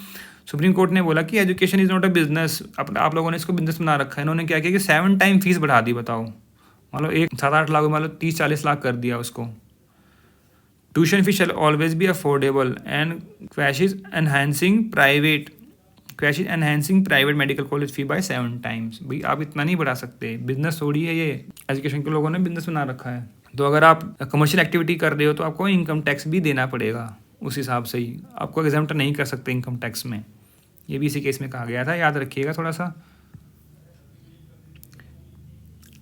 Speaker 1: सुप्रीम कोर्ट ने बोला कि education is not a business. आप लोगों ने इसको बिजनेस बना रखा है। इन्होंने क्या किया कि 7 टाइम फीस बढ़ा दी। बताओ, मान लो 7-8 लाख, मान लो 30-40 लाख कर दिया उसको। Tuition fees shall always be affordable and quashes enhancing private medical college fee by 7 times. भाई आप इतना नहीं बढ़ा सकते, बिजनेस थोड़ी है ये, एजुकेशन के लोगों ने बिजनेस बना रखा है। तो अगर आप कमर्शियल एक्टिविटी कर रहे हो तो आपको इनकम टैक्स भी देना पड़ेगा, उस हिसाब से ही आपको एग्जाम्प्ट नहीं कर सकते इनकम टैक्स में। ये भी इसी केस में कहा गया था, याद रखिएगा थोड़ा सा।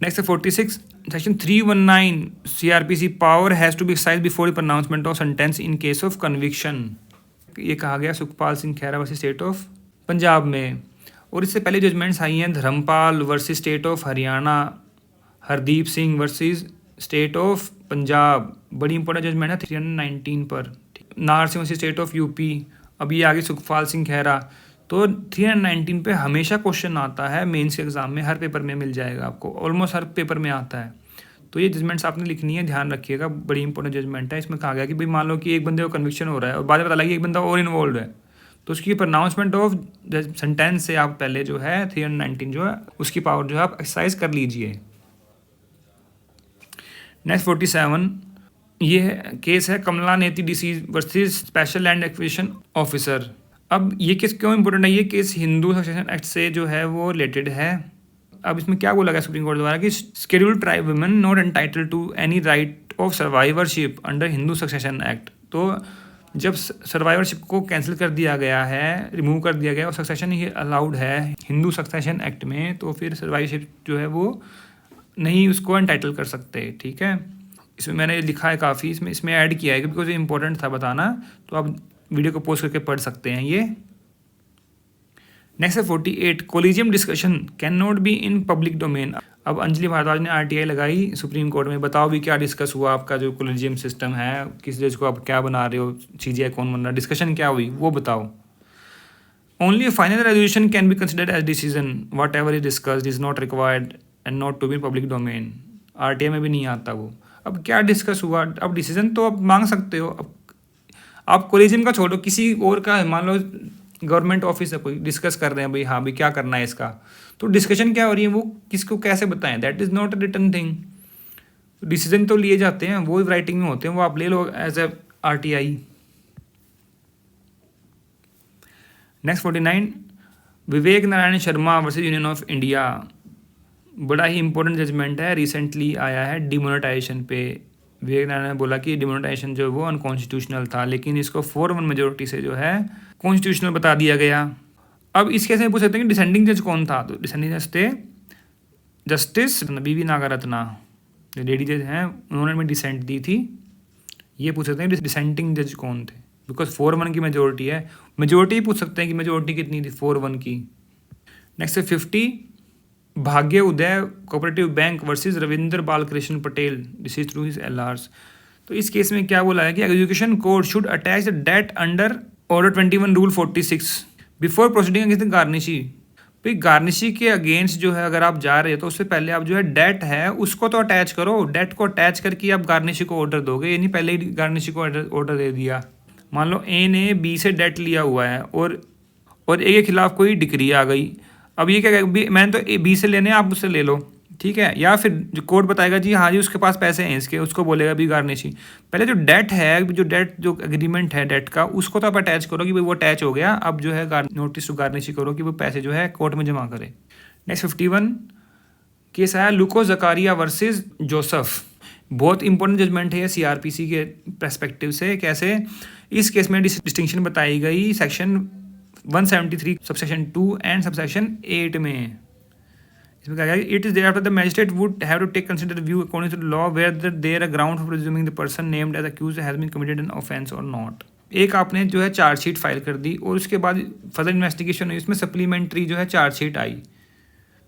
Speaker 1: Next 46, section 319 CRPC, power has to be exercised before the pronouncement of sentence in case of conviction. ये कहा गया Sukhpal Singh Khaira versus state of Punjab में। और इससे पहले जजमेंट्स आई हैं Dharampal versus state of Haryana, Hardeep Singh versus state of Punjab, बड़ी इंपॉर्टेंट जजमेंट है 319 पर। Nar Singh versus state of UP, अब ये आगे सुखपाल सिंह खैरा। तो 319 पे हमेशा क्वेश्चन आता है मेंस के एग्जाम में, हर पेपर में मिल जाएगा आपको, ऑलमोस्ट हर पेपर में आता है। तो ये जजमेंट्स आपने लिखनी है, ध्यान रखिएगा, बड़ी इंपॉर्टेंट जजमेंट है। इसमें कहा गया कि भाई मान लो कि एक बंदे को कन्विक्शन हो रहा है और बाद में पता लगा कि एक बंदा और इन्वॉल्व है, तो उसकी प्रोनाउंसमेंट ऑफ सेंटेंस से आप पहले जो है 319 जो है उसकी पावर जो है आप एक्सरसाइज कर लीजिए। नेक्स्ट 47, ये केस है Kamla Neti deceased versus special land acquisition officer. अब ये केस क्यों इंपॉर्टेंट है? ये केस हिंदू सक्सेशन एक्ट से जो है वो रिलेटेड है। अब इसमें क्या बोला गया सुप्रीम कोर्ट द्वारा कि scheduled tribe women not entitled to any right of survivorship under Hindu succession act. तो जब सर्वाइवरशिप को कैंसिल कर दिया गया है, रिमूव कर दिया गया और सक्सेशन ही अलाउड है हिंदू सक्सेशन एक्ट में, तो फिर सर्वाइवरशिप जो है वो नहीं उसको एंटाइटल कर सकते। ठीक है, इसमें मैंने लिखा है काफ़ी, इसमें ऐड किया है बिकॉज ये इंपॉर्टेंट था बताना, तो आप वीडियो को पॉज करके पढ़ सकते हैं ये। नेक्स्ट है 48, collegium discussion can not be in public domain. अब अंजलि भारद्वाज ने RTI लगाई सुप्रीम कोर्ट में, बताओ भी क्या डिस्कस हुआ आपका जो कोलिजियम सिस्टम है, किस देश को आप क्या बना रहे हो, CGI कौन बन रहा है, डिस्कशन क्या हुई वो बताओ। Only final resolution can be considered as decision, whatever is discussed is not required and not to be public domain. RTI में भी नहीं आता वो। अब क्या डिस्कस हुआ, अब डिसीजन तो आप मांग सकते हो। अब आप कोलिजियम का छोड़ो, किसी और का, मान लो गवर्नमेंट ऑफिस है कोई, डिस्कस कर रहे हैं भाई हाँ भाई क्या करना है इसका, तो डिस्कशन क्या हो रही है वो किसको कैसे बताएं, that is not a written thing. Decision तो लिए जाते हैं, वो राइटिंग में होते हैं, वो आप ले लो as a RTI। Next 49, Vivek Narayan Sharma versus union of India. बड़ा ही इंपॉर्टेंट जजमेंट है, रिसेंटली आया है डिमोनेटाइजेशन पे। विवेक नारायण ने बोला कि डिमोनेटाइजेशन जो है वो अनकॉन्स्टिट्यूशनल था, लेकिन इसको 4-1 मेजोरिटी से जो है कॉन्स्टिट्यूशनल बता दिया गया। अब इस केस में पूछ सकते हैं कि डिसेंडिंग जज कौन था, तो डिसेंडिंग जज थे जस्टिस BV नागारत्ना, जो लेडी जज हैं उन्होंने भी डिसेंट दी थी। ये पूछ सकते हैं डिसेंटिंग जज कौन थे, बिकॉज 4-1 की मेजोरिटी है, मेजोरिटी ही पूछ सकते हैं कि मेजोरिटी कितनी थी 4-1 की। नेक्स्ट है 50, Bhagya Uday cooperative bank versus Ravindra Balkrishna Patel, this is through his LRs। तो इस केस में क्या बोला है कि execution court should attach the debt under order 21 rule 46 before proceeding against the garnishee. भाई गार्निशी के अगेंस्ट जो है अगर आप जा रहे हो तो उससे पहले आप जो है डेट है उसको तो अटैच करो, डेट को अटैच करके आप गार्निशी को ऑर्डर दोगे, ये नहीं पहले ही गार्निशी को ऑर्डर दे दिया। मान लो A ने B से डेट लिया हुआ है और A के खिलाफ कोई डिक्री आ गई, अब ये क्या, मैंने तो B से लेने आप मुझसे ले लो, ठीक है, या फिर जो कोर्ट बताएगा जी हाँ जी उसके पास पैसे हैं इसके, उसको बोलेगा भी गारनिशी। पहले जो डेट है, जो डेट जो एग्रीमेंट है डेट का, उसको तो आप अटैच करो कि भाई वो अटैच हो गया, अब जो है नोटिस टू गारनिशी करो कि वो पैसे जो है कोर्ट में जमा करे। नेक्स्ट 51 केस आया लुको जकारिया वर्सेस जोसेफ। बहुत इंपॉर्टेंट जजमेंट है ये सीआरपीसी के पर्सपेक्टिव से। कैसे? इस केस में डिस्टिंक्शन बताई गई सेक्शन 173 सबसेक्शन 2 एंड सबसेक्शन 8 में। इसमें कहा गया it is thereafter the magistrate would have to take consider view according to the law where there a ground for presuming the person named as accused has been committed an offence और not. एक आपने जो है chargesheet file कर दी और उसके बाद further investigation हुई, उसमें सप्लीमेंट्री जो है चार्जशीट आई।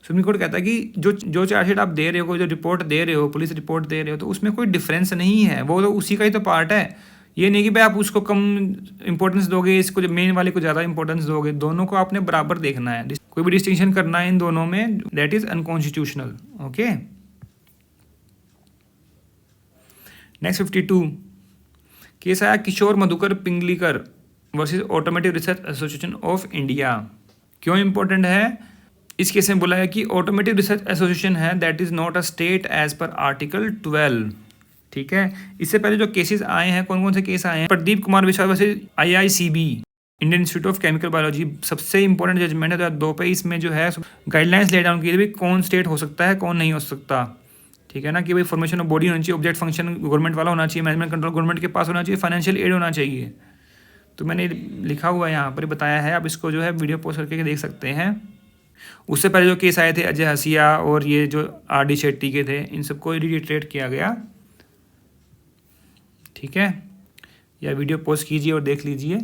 Speaker 1: सुप्रीम कोर्ट कहता है कि जो चार्जशीट आप दे रहे हो, जो रिपोर्ट दे रहे हो, पुलिस रिपोर्ट दे रहे हो, तो उसमें कोई डिफरेंस नहीं है, वो तो उसी का ही तो पार्ट है। ये नहीं कि भाई आप उसको कम इंपॉर्टेंस दोगे, इसको जो मेन वाले को ज़्यादा इंपॉर्टेंस दोगे, दोनों को आपने बराबर देखना है। कोई भी डिस्टिंक्शन करना है इन दोनों में, that is unconstitutional. Okay, next 52 case आया Kishore Madhukar Pinglikar versus automatic research association of India. क्यों इंपॉर्टेंट है? इस केस में बोला है कि ऑटोमेटिक रिसर्च एसोसिएशन है that is not a state as per article 12। ठीक है, इससे पहले जो केसेस आए हैं, कौन कौन से केस आए हैं? Pradeep Kumar Biswas versus IICB, Indian institute of chemical biology. सबसे इंपॉर्टेंट जजमेंट है 2 पे। इसमें जो है गाइडलाइंस ले डाउन की कौन स्टेट हो सकता है, कौन नहीं हो सकता। ठीक है ना, कि भाई फॉर्मेशन ऑफ बॉडी होनी चाहिए, ऑब्जेक्ट फंक्शन गवर्नमेंट वाला होना चाहिए, मैनेजमेंट कंट्रोल गवर्नमेंट के पास होना चाहिए, फाइनेंशियल एड होना चाहिए। तो मैंने लिखा हुआ है यहाँ पर, बताया है, आप इसको जो है वीडियो पोस्ट करके देख सकते हैं। उससे पहले जो केस आए थे अजय हसिया और ये जो आर.डी. शेट्टी के थे, इन सबको रिट्रेट किया गया। ठीक है, या वीडियो पोस्ट कीजिए और देख लीजिए।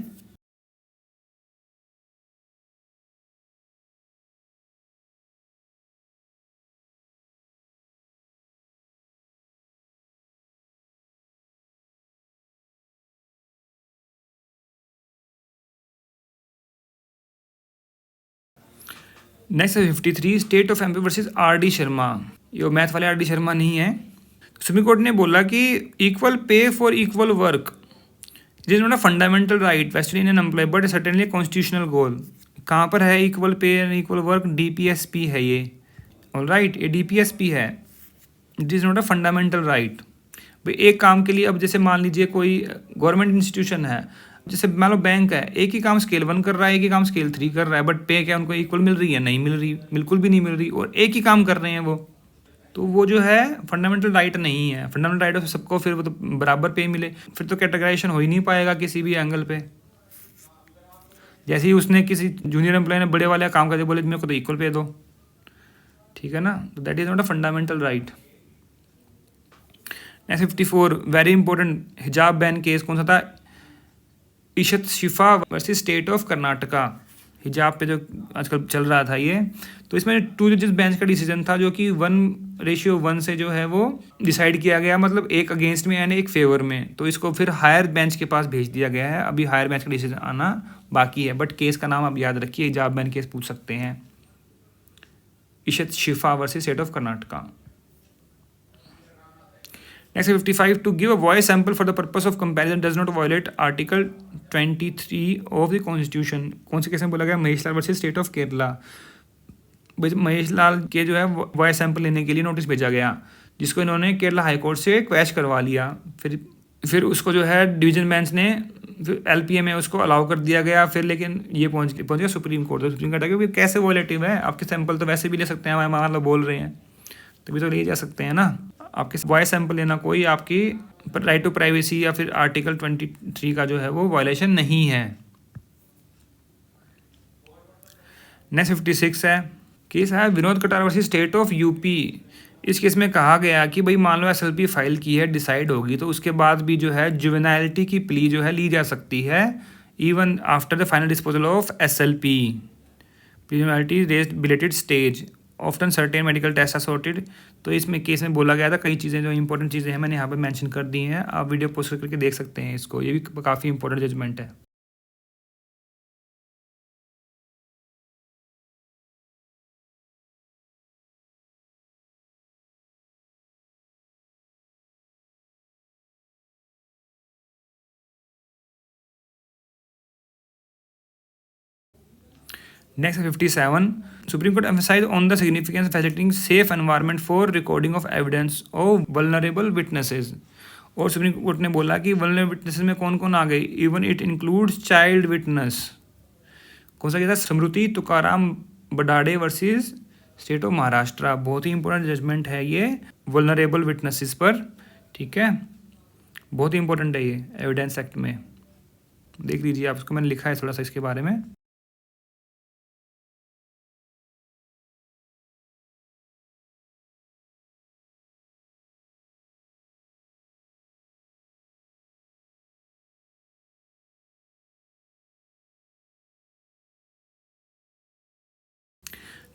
Speaker 1: Next 53 state of MP versus RD. Sharma. ये मैथ वाले आर.डी. शर्मा नहीं है। सुप्रीम कोर्ट ने बोला कि equal pay for equal work it is not a fundamental right vested in an employ but certainly constitutional goal. कहाँ पर है equal pay and equal work? DPSP है ये। ऑलराइट, ये डीपीएसपी है, it is not a fundamental right. भाई एक काम के लिए, अब जैसे मान लीजिए कोई गवर्नमेंट इंस्टीट्यूशन है, जैसे मान लो बैंक है, एक ही काम स्केल 1 कर रहा है, एक ही काम स्केल 3 कर रहा है, बट पे क्या उनको इक्वल मिल रही है? नहीं मिल रही, बिल्कुल भी नहीं मिल रही, और एक ही काम कर रहे हैं वो। तो वो जो है फंडामेंटल राइट नहीं है। फंडामेंटल राइट है सबको फिर वो तो बराबर पे मिले, फिर तो कैटेगराइजेशन हो ही नहीं पाएगा किसी भी एंगल पे। जैसे ही उसने किसी जूनियर एम्प्लॉय ने बड़े वाले काम करके बोले मेरे को तो इक्वल पे दो, ठीक है ना, तो that is not a fundamental right. Next 54 very important हिजाब बैन केस कौन सा था? इशत शिफा वर्सेस स्टेट ऑफ कर्नाटका। हिजाब पे जो आजकल चल रहा था ये, तो इसमें 2 जजेस बेंच का डिसीजन था जो कि 1:1 से जो है वो डिसाइड किया गया, मतलब एक अगेंस्ट में यानी एक फेवर में। तो इसको फिर हायर बेंच के पास भेज दिया गया है। अभी हायर बेंच का डिसीजन आना बाकी है, बट केस का नाम आप याद रखिए, हिजाब बैन केस पूछ सकते हैं। इशत शिफा versus state of Karnataka. Next 55 to give a voice sample for the purpose of comparison does not violate Article 23 of the Constitution। कौन से केस में बोला गया? Mahesh Lal versus state of Kerala. Mahesh Lal के जो है वॉइस सैंपल लेने के लिए नोटिस भेजा गया, जिसको इन्होंने केरला हाई कोर्ट से क्वैश करवा लिया। फिर उसको जो है डिवीजन बेंच ने LPA में उसको अलाउ कर दिया गया। फिर लेकिन ये पहुंच गया सुप्रीम कोर्ट। तो सुप्रीम कोर्ट है कि कैसे वॉलेटिव है, आपके सैंपल तो वैसे भी ले सकते हैं, मान लो बोल रहे हैं तभी तो ले जा सकते हैं ना। आपके वॉइस सैंपल लेना कोई आपकी राइट टू प्राइवेसी या फिर आर्टिकल 23 का जो है वो वायलेशन नहीं है। नेक्स्ट 56 है, केस है विनोद कटार वर्सेस स्टेट ऑफ यूपी। इस केस में कहा गया कि भाई मान लो SLP फाइल की है, डिसाइड होगी, तो उसके बाद भी जो है जुवेनाइलिटी की प्ली जो है ली जा सकती है even after the final disposal of SLP। Juvenility raised belated stage often certain medical test assorted. तो इसमें केस में बोला गया था कई चीज़ें जो इंपॉर्टेंट चीज़ें हैं मैंने यहाँ पर मेंशन कर दी हैं, आप वीडियो पोस्ट करके देख सकते हैं इसको, ये भी काफ़ी इंपॉर्टेंट जजमेंट है। Next 57, supreme court emphasise on the significance facilitating safe environment for recording of evidence of vulnerable witnesses. और सुप्रीम कोर्ट ने बोला कि वल्नरेबल विटनेसेस में कौन कौन आ गई, even it includes child witness. कौन सा कहता है, Smriti Tukaram Badade versus state of Maharashtra. बहुत ही इंपॉर्टेंट जजमेंट है ये वल्नरेबल विटनेसेस पर, ठीक है, बहुत ही इंपॉर्टेंट है ये एविडेंस एक्ट में। देख लीजिए आप, उसको मैंने लिखा है थोड़ा सा इसके बारे में।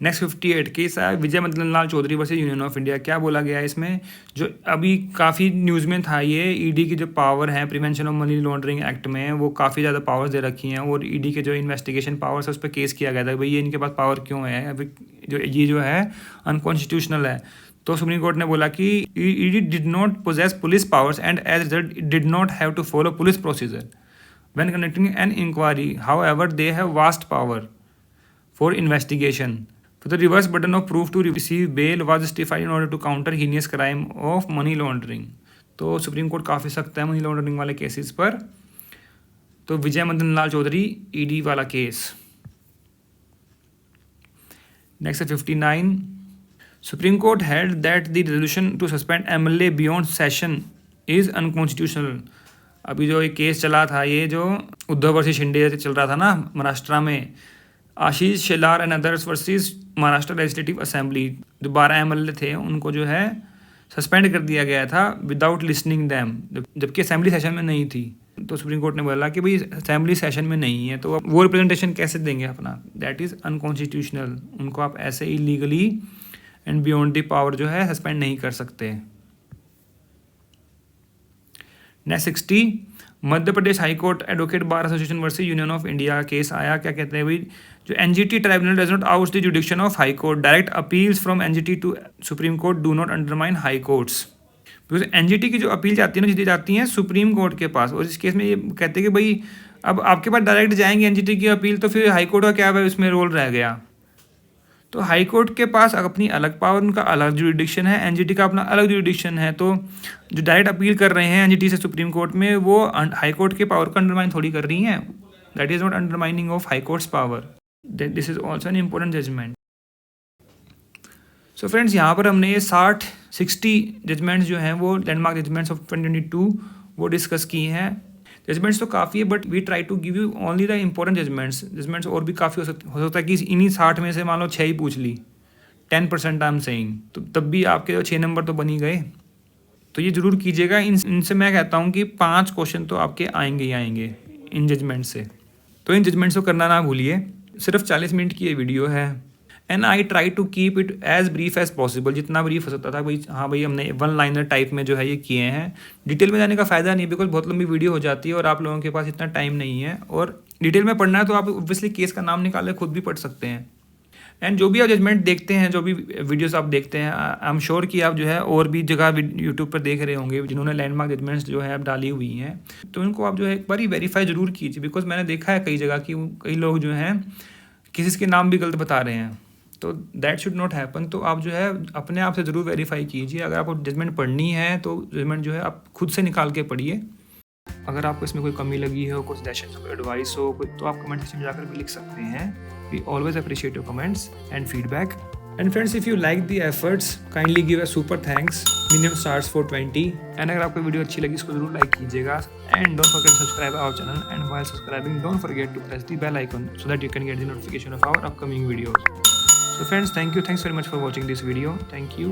Speaker 1: नेक्स्ट 58 केस है Vijay Madan Lal Chaudhary versus union of India. क्या बोला गया है इसमें, जो अभी काफ़ी न्यूज़ में था, ये ईडी की जो पावर है prevention of money laundering act में, वो काफ़ी ज़्यादा पावर्स दे रखी हैं, और ईडी के जो इन्वेस्टिगेशन पावर्स है उस पर केस किया गया था भाई ये इनके पास पावर क्यों है, अभी जो है अनकॉन्स्टिट्यूशनल है। तो सुप्रीम कोर्ट ने बोला कि ED did not possess police powers and as result did not have to follow police procedure when conducting an inquiry, however they have vast power for investigation. So the reverse burden of proof to receive bail was justified in order to counter heinous crime of money laundering। तो supreme court काफ़ी सख्त है money laundering वाले cases पर। तो Vijay Madan Lal Chaudhary ED वाला केस। Next 59, supreme court held that the resolution to suspend MLA beyond session is unconstitutional. अभी जो एक केस चला था, ये जो उद्धव वर्सेस शिंदे चल रहा था ना महाराष्ट्र में, Ashish Shelar and others versus Maharashtra legislative assembly, जो 12 एमएलए थे उनको जो है सस्पेंड कर दिया गया था विदाउट लिसनिंग दैम, जबकि असेंबली सेशन में नहीं थी। तो सुप्रीम कोर्ट ने बोला कि भाई असेंबली सेशन में नहीं है तो वो रिप्रेजेंटेशन कैसे देंगे अपना, दैट इज़ अनकॉन्स्टिट्यूशनल। उनको आप ऐसे ही legally and beyond the power जो है सस्पेंड नहीं कर सकते। Next 60, Madhya Pradesh high court advocate bar association versus union of India case आया। क्या कहते हैं भाई, जो NGT tribunal does not out the jurisdiction of high court, direct appeals from NGT to supreme court do not undermine high courts. Because NGT की जो appeal जाती है ना, जीती जाती हैं सुप्रीम कोर्ट के पास, और इस केस में ये कहते हैं कि भाई अब आपके पास डायरेक्ट जाएंगे एनजीटी की अपील, तो फिर हाई कोर्ट का क्या है उसमें रोल रह गया। तो हाई कोर्ट के पास अपनी अलग पावर, उनका अलग जुडिक्शन है, एनजीटी का अपना अलग जुडिक्शन है। तो जो डायरेक्ट अपील कर रहे हैं एनजीटी से सुप्रीम कोर्ट में, वो हाई कोर्ट के पावर को अंडरमाइन थोड़ी कर रही हैं। That is not undermining of high courts power. This is also an important judgment. So friends, यहाँ पर हमने ये 60 जजमेंट्स जो हैं वो लैंडमार्क जजमेंट्स ऑफ 2022 वो डिस्कस किए हैं। जजमेंट्स तो काफ़ी है, but we try to give you only the important judgments और भी काफ़ी हो सकता है कि इन्हीं 60 में से मान लो 6 ही पूछ ली, 10% आई एम सेइंग, तो तब भी आपके 6 नंबर तो बन ही गए। तो ये ज़रूर कीजिएगा। इनसे मैं कहता हूँ कि 5 क्वेश्चन तो आपके आएंगे ही आएंगे इन जजमेंट से। तो इन जजमेंट्स को करना ना भूलिए। सिर्फ 40 मिनट की ये वीडियो है, and I try to keep it as brief as possible. जितना ब्रीफ हो सकता था भाई, हाँ भाई हमने 1 लाइनर टाइप में जो है ये किए हैं। डिटेल में जाने का फ़ायदा नहीं, बिकॉज बहुत लंबी वीडियो हो जाती है और आप लोगों के पास इतना टाइम नहीं है, और डिटेल में पढ़ना है तो आप ऑब्वियसली केस का नाम निकाल खुद भी पढ़ सकते हैं। एंड जो भी आप जजमेंट देखते हैं, जो भी वीडियोस आप देखते हैं, आई एम श्योर कि आप जो है और भी जगह यूट्यूब पर देख रहे होंगे जिन्होंने लैंडमार्क जजमेंट्स जो है आप डाली हुई हैं, तो इनको आप जो है एक बार ही वेरीफाई ज़रूर कीजिए। बिकॉज मैंने देखा है कई जगह कि कई लोग जो हैं किसी के नाम भी गलत बता रहे हैं, तो दैट शुड नॉट हैपन। तो आप जो है अपने आप से ज़रूर वेरीफाई कीजिए। अगर आपको जजमेंट पढ़नी है तो जजमेंट जो है आप खुद से निकाल के पढ़िए। अगर आपको इसमें कोई कमी लगी हो, कोई सजेशन हो, एडवाइस हो, तो आप कमेंट सेक्शन में जाकर भी लिख सकते हैं। We always appreciate your comments and feedback. And friends, if you like the efforts kindly give a super thanks, minimum stars for 20। And अगर आपको वीडियो अच्छी लगी इसको जरूर लाइक कीजिएगा, and don't forget to subscribe our channel, and while subscribing don't forget to press the bell icon so that you can get the notification of our upcoming videos. So friends, thanks very much for watching this video. Thank you.